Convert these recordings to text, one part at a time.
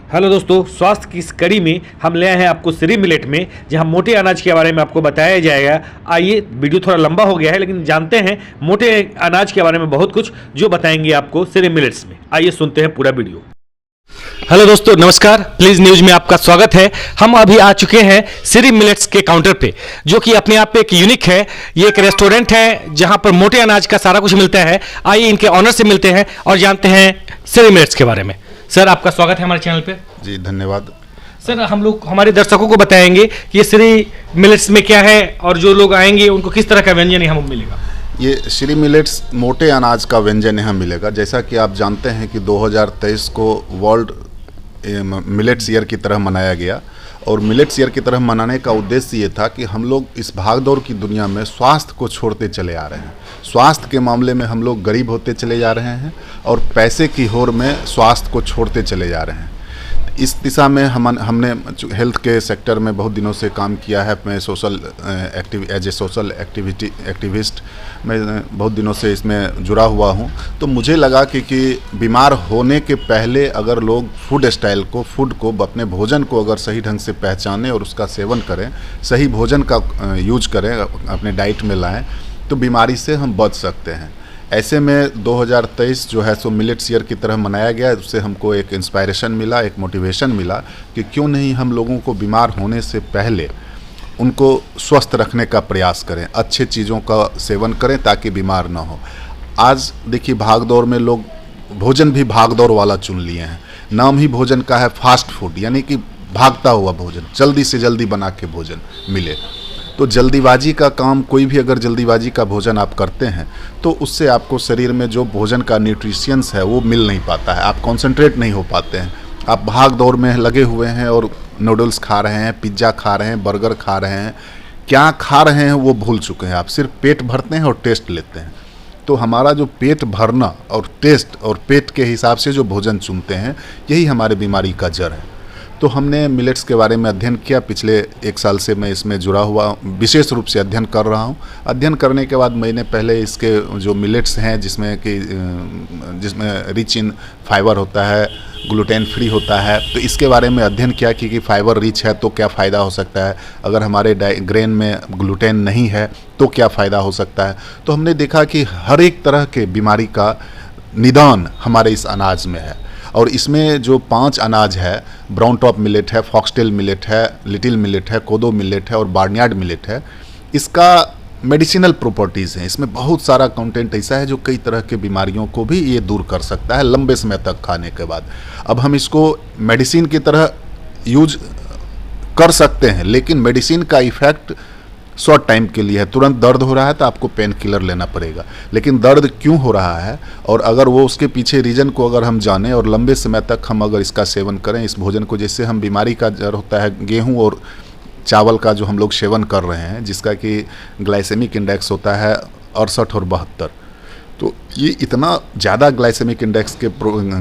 Hello दोस्तों, स्वास्थ्य की इस कड़ी में हम ले आए हैं आपको श्री मिलेट में, जहां मोटे अनाज के बारे में आपको बताया जाएगा। आइए, वीडियो थोड़ा लंबा हो गया है लेकिन जानते हैं मोटे अनाज के बारे में बहुत कुछ जो बताएंगे आपको श्री मिलेट्स में। आइए सुनते हैं पूरा वीडियो। हेलो दोस्तों, नमस्कार। प्लीज न्यूज में आपका स्वागत है। हम अभी आ चुके हैं श्री मिलेट्स के काउंटर पे, जो कि अपने आप पे एक यूनिक है। ये एक रेस्टोरेंट है जहां पर मोटे अनाज का सारा कुछ मिलता है। आइए इनके ऑनर से मिलते हैं और जानते हैं श्री मिलेट्स के बारे में। सर, आपका स्वागत है हमारे चैनल पे। जी धन्यवाद। सर, हम लोग हमारे दर्शकों को बताएंगे कि ये श्री मिलेट्स में क्या है और जो लोग आएंगे उनको किस तरह का व्यंजन यहाँ मिलेगा। ये श्री मिलेट्स मोटे अनाज का व्यंजन यहाँ मिलेगा। जैसा कि आप जानते हैं कि 2023 को वर्ल्ड मिलेट्स ईयर की तरह मनाया गया, और मिलेट्स ईयर की तरह मनाने का उद्देश्य ये था कि हम लोग इस भागदौड़ की दुनिया में स्वास्थ्य को छोड़ते चले आ रहे हैं। स्वास्थ्य के मामले में हम लोग गरीब होते चले जा रहे हैं और पैसे की होड़ में स्वास्थ्य को छोड़ते चले जा रहे हैं। इस दिशा में हमने हेल्थ के सेक्टर में बहुत दिनों से काम किया है। मैं एज ए सोशल एक्टिविस्ट मैं बहुत दिनों से इसमें जुड़ा हुआ हूं। तो मुझे लगा कि बीमार होने के पहले अगर लोग फूड को अपने भोजन को अगर सही ढंग से पहचानें और उसका सेवन करें, सही भोजन का यूज करें, अपने डाइट में लाएं, तो बीमारी से हम बच सकते हैं। ऐसे में 2023 जो है सो मिलेट्स ईयर की तरह मनाया गया। उससे हमको एक इंस्पायरेशन मिला, एक मोटिवेशन मिला कि क्यों नहीं हम लोगों को बीमार होने से पहले उनको स्वस्थ रखने का प्रयास करें, अच्छे चीज़ों का सेवन करें ताकि बीमार ना हो। आज देखिए, भागदौड़ में लोग भोजन भी भागदौड़ वाला चुन लिए हैं। नाम ही भोजन का है फास्ट फूड, यानी कि भागता हुआ भोजन, जल्दी से जल्दी बना के भोजन मिले। तो जल्दीबाजी का काम, कोई भी अगर जल्दीबाजी का भोजन आप करते हैं तो उससे आपको शरीर में जो भोजन का न्यूट्रिशंस है वो मिल नहीं पाता है, आप कंसंट्रेट नहीं हो पाते हैं। आप भाग दौड़ में लगे हुए हैं और नूडल्स खा रहे हैं, पिज्ज़ा खा रहे हैं, बर्गर खा रहे हैं, क्या खा रहे हैं वो भूल चुके हैं। आप सिर्फ पेट भरते हैं और टेस्ट लेते हैं। तो हमारा जो पेट भरना और टेस्ट और पेट के हिसाब से जो भोजन चुनते हैं, यही हमारे बीमारी का जड़ है। तो हमने मिलेट्स के बारे में अध्ययन किया। पिछले 1 साल से मैं इसमें जुड़ा हुआ, विशेष रूप से अध्ययन कर रहा हूँ। अध्ययन करने के बाद मैंने पहले इसके जो मिलेट्स हैं जिसमें रिच इन फाइबर होता है, ग्लूटेन फ्री होता है, तो इसके बारे में अध्ययन किया कि फाइबर रिच है तो क्या फ़ायदा हो सकता है, अगर हमारे ग्रेन में ग्लूटेन नहीं है तो क्या फ़ायदा हो सकता है। तो हमने देखा कि हर एक तरह के बीमारी का निदान हमारे इस अनाज में है। और इसमें जो 5 अनाज है, ब्राउन टॉप मिलेट है, फॉक्सटेल मिलेट है, लिटिल मिलेट है, कोदो मिलेट है और बार्नयार्ड मिलेट है, इसका मेडिसिनल प्रॉपर्टीज़ हैं। इसमें बहुत सारा कंटेंट ऐसा है जो कई तरह के बीमारियों को भी ये दूर कर सकता है लंबे समय तक खाने के बाद। अब हम इसको मेडिसिन की तरह यूज कर सकते हैं, लेकिन मेडिसिन का इफ़ेक्ट शॉर्ट टाइम के लिए है। तुरंत दर्द हो रहा है तो आपको पेन किलर लेना पड़ेगा, लेकिन दर्द क्यों हो रहा है और अगर वो उसके पीछे रीज़न को अगर हम जानें और लंबे समय तक हम अगर इसका सेवन करें, इस भोजन को, जैसे हम बीमारी का जड़ होता है गेहूं और चावल का जो हम लोग सेवन कर रहे हैं, जिसका कि ग्लाइसेमिक इंडेक्स होता है 68 और 72, तो ये इतना ज़्यादा ग्लाइसेमिक इंडेक्स के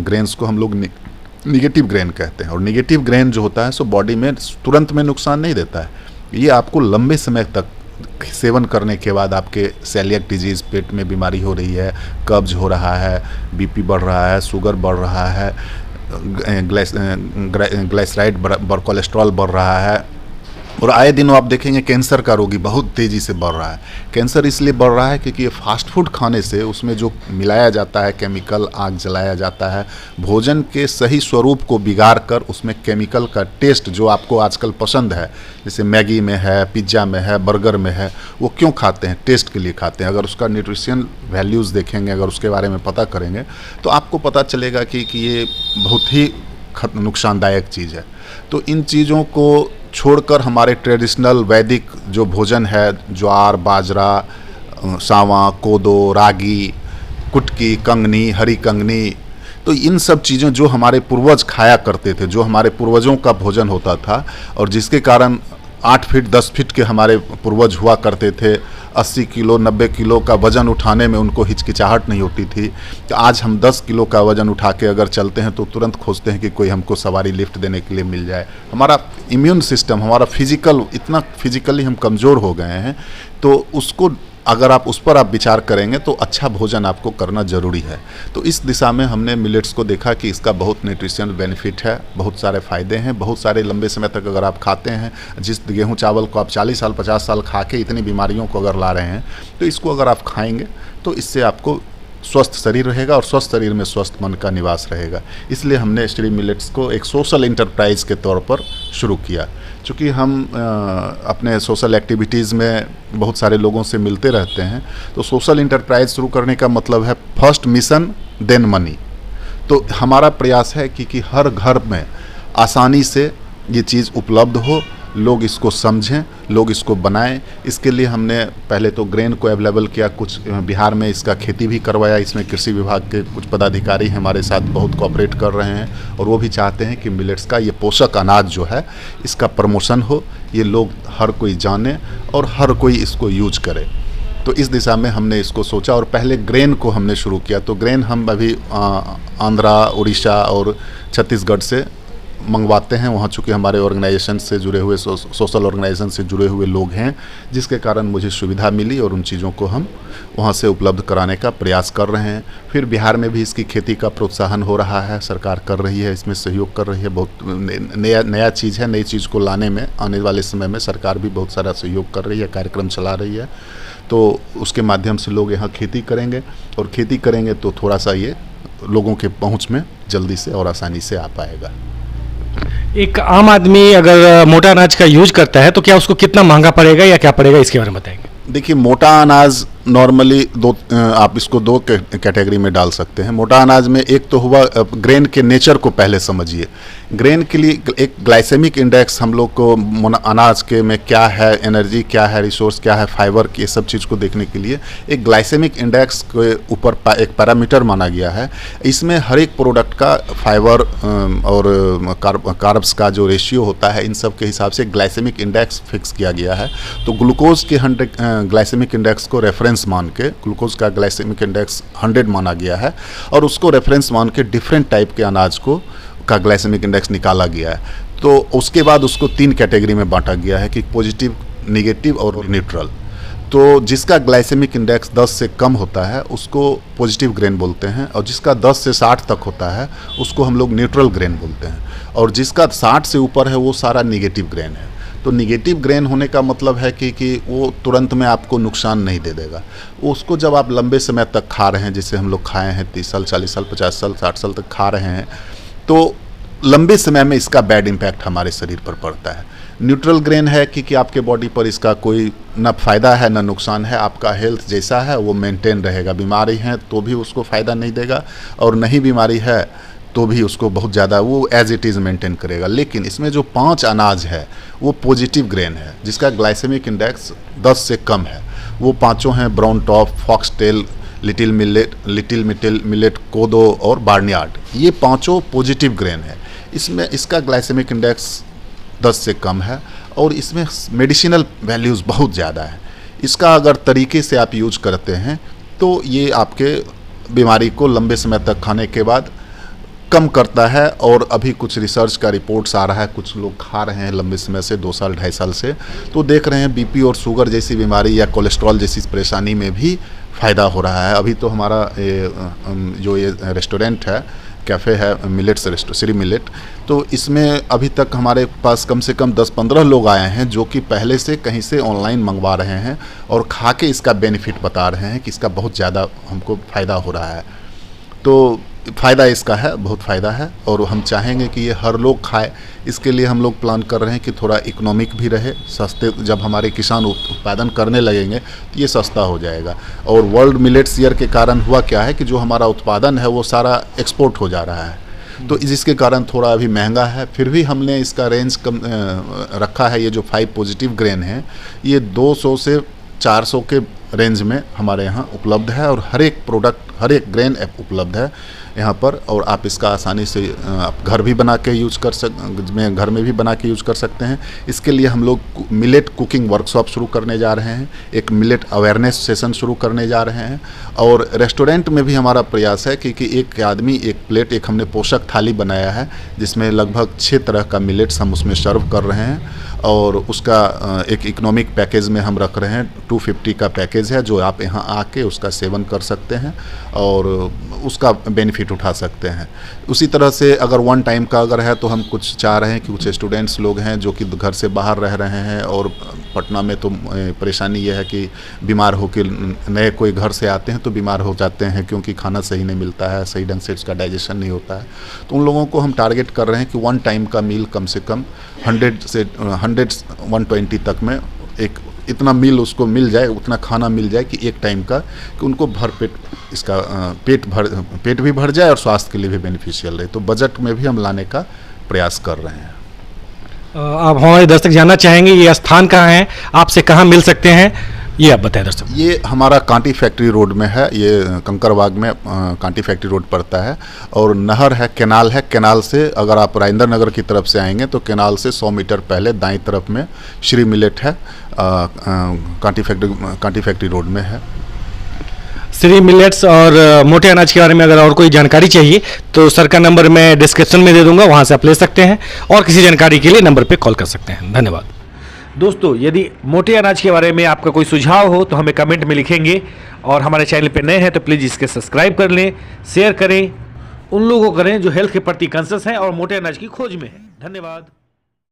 ग्रेन्स को हम लोग निगेटिव ग्रेन कहते हैं। और निगेटिव ग्रेन जो होता है सो बॉडी में तुरंत में नुकसान नहीं देता है, ये आपको लंबे समय तक सेवन करने के बाद आपके सेलिएक डिजीज़, पेट में बीमारी हो रही है, कब्ज हो रहा है, बीपी बढ़ रहा है, शुगर बढ़ रहा है, ग्लाइसराइड कोलेस्ट्रॉल बढ़ रहा है, और आए दिनों आप देखेंगे कैंसर का रोगी बहुत तेज़ी से बढ़ रहा है। कैंसर इसलिए बढ़ रहा है क्योंकि ये फास्ट फूड खाने से उसमें जो मिलाया जाता है केमिकल, आग जलाया जाता है, भोजन के सही स्वरूप को बिगाड़ कर उसमें केमिकल का टेस्ट जो आपको आजकल पसंद है, जैसे मैगी में है, पिज्ज़ा में है, बर्गर में है, वो क्यों खाते हैं? टेस्ट के लिए खाते हैं। अगर उसका न्यूट्रिशन वैल्यूज़ देखेंगे, अगर उसके बारे में पता करेंगे तो आपको पता चलेगा कि ये बहुत ही नुकसानदायक चीज़ है। तो इन चीज़ों को छोड़कर हमारे ट्रेडिशनल वैदिक जो भोजन है, ज्वार, बाजरा, सावा, कोदो, रागी, कुटकी, कंगनी, हरी कंगनी, तो इन सब चीज़ें जो हमारे पूर्वज खाया करते थे, जो हमारे पूर्वजों का भोजन होता था और जिसके कारण 8 फीट 10 फीट के हमारे पूर्वज हुआ करते थे, 80 किलो 90 किलो का वज़न उठाने में उनको हिचकिचाहट नहीं होती थी। तो आज हम 10 किलो का वज़न उठा के अगर चलते हैं तो तुरंत खोजते हैं कि कोई हमको सवारी लिफ्ट देने के लिए मिल जाए। हमारा इम्यून सिस्टम, हमारा इतना फिजिकली हम कमज़ोर हो गए हैं, तो उसको अगर आप उस पर आप विचार करेंगे तो अच्छा भोजन आपको करना ज़रूरी है। तो इस दिशा में हमने मिलेट्स को देखा कि इसका बहुत न्यूट्रिशनल बेनिफिट है, बहुत सारे फ़ायदे हैं, बहुत सारे लंबे समय तक अगर आप खाते हैं, जिस गेहूं चावल को आप 40 साल 50 साल खा के इतनी बीमारियों को अगर ला रहे हैं, तो इसको अगर आप खाएंगे तो इससे आपको स्वस्थ शरीर रहेगा और स्वस्थ शरीर में स्वस्थ मन का निवास रहेगा। इसलिए हमने श्री मिलेट्स को एक सोशल इंटरप्राइज़ के तौर पर शुरू किया। चूँकि हम अपने सोशल एक्टिविटीज़ में बहुत सारे लोगों से मिलते रहते हैं, तो सोशल इंटरप्राइज शुरू करने का मतलब है फर्स्ट मिशन देन मनी। तो हमारा प्रयास है कि हर घर में आसानी से ये चीज़ उपलब्ध हो, लोग इसको समझें, लोग इसको बनाएं। इसके लिए हमने पहले तो ग्रेन को अवेलेबल किया, कुछ बिहार में इसका खेती भी करवाया। इसमें कृषि विभाग के कुछ पदाधिकारी हमारे साथ बहुत कोऑपरेट कर रहे हैं और वो भी चाहते हैं कि मिलेट्स का ये पोषक अनाज जो है इसका प्रमोशन हो, ये लोग हर कोई जाने और हर कोई इसको यूज करे। तो इस दिशा में हमने इसको सोचा और पहले ग्रेन को हमने शुरू किया। तो ग्रेन हम अभी आंध्रा, उड़ीसा और छत्तीसगढ़ से मंगवाते हैं। वहाँ चूँकि हमारे ऑर्गेनाइजेशन से जुड़े हुए सोशल ऑर्गेनाइजेशन से जुड़े हुए लोग हैं, जिसके कारण मुझे सुविधा मिली और उन चीज़ों को हम वहाँ से उपलब्ध कराने का प्रयास कर रहे हैं। फिर बिहार में भी इसकी खेती का प्रोत्साहन हो रहा है, सरकार कर रही है, इसमें सहयोग कर रही है। बहुत नया चीज़ है, नई चीज़ को लाने में आने वाले समय में सरकार भी बहुत सारा सहयोग कर रही है, कार्यक्रम चला रही है। तो उसके माध्यम से लोग यहाँ खेती करेंगे और खेती करेंगे तो थोड़ा सा ये लोगों के पहुँच में जल्दी से और आसानी से आ पाएगा। एक आम आदमी अगर मोटा अनाज का यूज करता है तो क्या उसको कितना महंगा पड़ेगा या क्या पड़ेगा, इसके बारे में बताएंगे। देखिए, मोटा अनाज नॉर्मली आप इसको दो कैटेगरी में डाल सकते हैं। मोटा अनाज में एक तो हुआ ग्रेन के नेचर को पहले समझिए। ग्रेन के लिए एक ग्लाइसेमिक इंडेक्स हम लोग को अनाज के में क्या है, एनर्जी क्या है, रिसोर्स क्या है, फाइबर की, सब चीज़ को देखने के लिए एक ग्लाइसेमिक इंडेक्स के ऊपर एक पैरामीटर माना गया है। इसमें हर एक प्रोडक्ट का फाइबर और कार्ब्स का जो रेशियो होता है, इन सब के हिसाब से ग्लाइसेमिक इंडेक्स फिक्स किया गया है। तो ग्लूकोज के 100 ग्लाइसेमिक इंडेक्स को रेफरेंस मान के, ग्लूकोज का ग्लाइसेमिक इंडेक्स 100 माना गया है और उसको रेफरेंस मान के डिफरेंट टाइप के अनाज को का ग्लाइसेमिक इंडेक्स निकाला गया है। तो उसके बाद उसको 3 कैटेगरी में बांटा गया है कि पॉजिटिव, नेगेटिव और न्यूट्रल। तो जिसका ग्लाइसेमिक इंडेक्स 10 से कम होता है उसको पॉजिटिव ग्रेन बोलते हैं और जिसका 10 से 60 तक होता है उसको हम लोग न्यूट्रल ग्रेन बोलते हैं और जिसका 60 से ऊपर है वो सारा नेगेटिव ग्रेन है। तो निगेटिव ग्रेन होने का मतलब है कि वो तुरंत में आपको नुकसान नहीं दे देगा। उसको जब आप लंबे समय तक खा रहे हैं, जैसे हम लोग खाए हैं 30 साल 40 साल 50 साल 60 साल तक खा रहे हैं, तो लंबे समय में इसका बैड इम्पैक्ट हमारे शरीर पर पड़ता है। न्यूट्रल ग्रेन है कि आपके बॉडी पर इसका कोई ना फ़ायदा है ना नुकसान है, आपका हेल्थ जैसा है वो मेंटेन रहेगा। बीमारी है तो भी उसको फ़ायदा नहीं देगा और नहीं बीमारी है तो भी उसको बहुत ज़्यादा वो एज इट इज़ मेंटेन करेगा। लेकिन इसमें जो 5 अनाज है वो पॉजिटिव ग्रेन है जिसका ग्लाइसेमिक इंडेक्स 10 से कम है। वो पांचों हैं brown top, foxtail, little millet, कोदो और बार्नयार्ड। ये पांचों पॉजिटिव ग्रेन है। इसमें इसका ग्लाइसेमिक इंडेक्स 10 से कम है और इसमें मेडिसिनल वैल्यूज़ बहुत ज़्यादा है। इसका अगर तरीके से आप यूज करते हैं तो ये आपके बीमारी को लंबे समय तक खाने के बाद कम करता है। और अभी कुछ रिसर्च का रिपोर्ट्स आ रहा है, कुछ लोग खा रहे हैं लंबे समय से, 2 साल 2.5 साल से, तो देख रहे हैं बीपी और शुगर जैसी बीमारी या कोलेस्ट्रॉल जैसी परेशानी में भी फ़ायदा हो रहा है। अभी तो हमारा जो ये रेस्टोरेंट है, कैफ़े है मिलेट्स श्री मिलेट, तो इसमें अभी तक हमारे पास कम से कम 10-15 लोग आए हैं जो कि पहले से कहीं से ऑनलाइन मंगवा रहे हैं और खा के इसका बेनिफिट बता रहे हैं कि इसका बहुत ज़्यादा हमको फ़ायदा हो रहा है। तो फ़ायदा इसका है, बहुत फ़ायदा है और हम चाहेंगे कि ये हर लोग खाए। इसके लिए हम लोग प्लान कर रहे हैं कि थोड़ा इकोनॉमिक भी रहे, सस्ते, जब हमारे किसान उत्पादन करने लगेंगे तो ये सस्ता हो जाएगा। और वर्ल्ड मिलेट्स ईयर के कारण हुआ क्या है कि जो हमारा उत्पादन है वो सारा एक्सपोर्ट हो जा रहा है, तो जिसके कारण थोड़ा अभी महंगा है। फिर भी हमने इसका रेंज कम रखा है। ये जो 5 पॉजिटिव ग्रेन है ये 200 से 400 के रेंज में हमारे यहाँ उपलब्ध है और हर एक प्रोडक्ट, हर एक ग्रेन उपलब्ध है यहाँ पर। और आप इसका आसानी से आप घर भी बना के यूज़ कर घर में भी बना के यूज़ कर सकते हैं। इसके लिए हम लोग मिलेट कुकिंग वर्कशॉप शुरू करने जा रहे हैं, एक मिलेट अवेयरनेस सेशन शुरू करने जा रहे हैं। और रेस्टोरेंट में भी हमारा प्रयास है कि एक आदमी एक प्लेट, एक हमने पोषक थाली बनाया है जिसमें लगभग 6 तरह का मिलेट्स हम उसमें सर्व कर रहे हैं और उसका एक इकोनॉमिक पैकेज में हम रख रहे हैं। 250 का पैकेज है जो आप यहाँ आके उसका सेवन कर सकते हैं और उसका बेनिफिट उठा सकते हैं। उसी तरह से अगर वन टाइम का अगर है तो हम कुछ चाह रहे हैं कि कुछ स्टूडेंट्स लोग हैं जो कि घर से बाहर रह रहे हैं और पटना में तो परेशानी ये है कि बीमार हो के नए कोई घर से आते हैं तो बीमार हो जाते हैं क्योंकि खाना सही नहीं मिलता है, सही ढंग से उसका डाइजेशन नहीं होता है। तो उन लोगों को हम टारगेट कर रहे हैं कि वन टाइम का मील कम से कम 100 तक में एक इतना मील उसको मिल जाए, उतना खाना मिल जाए कि एक टाइम का कि उनको भर पेट इसका पेट भी भर जाए और स्वास्थ्य के लिए भी बेनिफिशियल रहे। तो बजट में भी हम लाने का प्रयास कर रहे हैं। आप हमारे दर्शक जानना चाहेंगे ये स्थान कहाँ है, आपसे कहाँ मिल सकते हैं, ये आप बताएं दर्शक। ये हमारा कांटी फैक्ट्री रोड में है, ये कंकरबाग में कांटी फैक्ट्री रोड पड़ता है और नहर है, कैनाल है। कैनाल से अगर आप राजेंद्र नगर की तरफ से आएंगे तो कैनाल से 100 मीटर पहले दाईं तरफ में श्री मिलेट है, कांटी फैक्ट्री रोड में है। श्री मिलेट्स और मोटे अनाज के बारे में अगर और कोई जानकारी चाहिए तो सर का नंबर मैं डिस्क्रिप्शन में दे दूंगा, वहां से आप ले सकते हैं और किसी जानकारी के लिए नंबर पे कॉल कर सकते हैं। धन्यवाद। दोस्तों, यदि मोटे अनाज के बारे में आपका कोई सुझाव हो तो हमें कमेंट में लिखेंगे और हमारे चैनल पे नए हैं तो प्लीज़ इसके सब्सक्राइब कर लें, शेयर करें, उन लोगों को करें जो हेल्थ के प्रति कॉन्शियस हैं और मोटे अनाज की खोज में हैं। धन्यवाद।